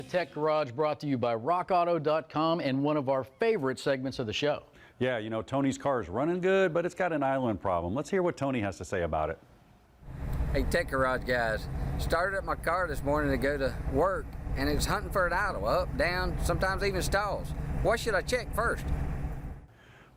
Tech Garage brought to you by RockAuto.com and one of our favorite segments of the show. Yeah, you know, Tony's car is running good, but it's got an island problem. Let's hear what Tony has to say about it. Hey, Tech Garage guys, started up my car this morning to go to work, and it was hunting for an idle, up, down, sometimes even stalls. What should I check first?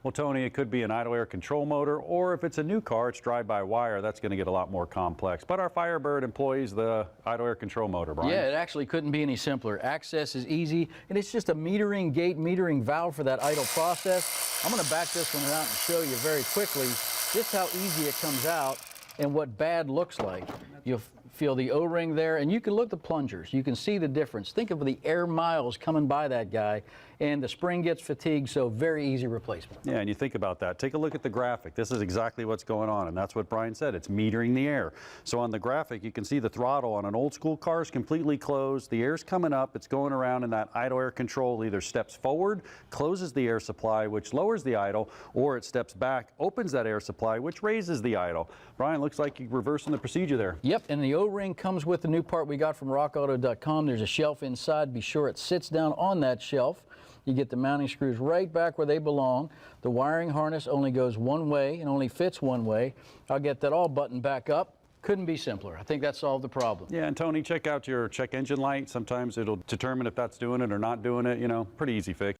Well, Tony, it could be an idle air control motor, or if it's a new car, it's drive-by-wire. That's going to get a lot more complex. But our Firebird employs the idle air control motor, Brian. Yeah, it actually couldn't be any simpler. Access is easy, and it's just a metering gate, metering valve for that idle process. I'm going to back this one out and show you very quickly just how easy it comes out and what bad looks like. You'll feel the O-ring there, and you can look at the plungers. You can see the difference. Think of the air miles coming by that guy, and the spring gets fatigued, so very easy replacement. Yeah, and you think about that. Take a look at the graphic. This is exactly what's going on, and that's what Brian said. It's metering the air. So on the graphic, you can see the throttle on an old school car is completely closed. The air's coming up. It's going around, and that idle air control either steps forward, closes the air supply, which lowers the idle, or it steps back, opens that air supply, which raises the idle. Brian, looks like you're reversing the procedure there. Yep, and the O-ring comes with the new part we got from RockAuto.com. There's a shelf inside. Be sure it sits down on that shelf. You get the mounting screws right back where they belong. The wiring harness only goes one way and only fits one way. I'll get that all buttoned back up. Couldn't be simpler. I think that solved the problem. Yeah, and Tony, check out your check engine light. Sometimes it'll determine if that's doing it or not doing it. You know, pretty easy fix.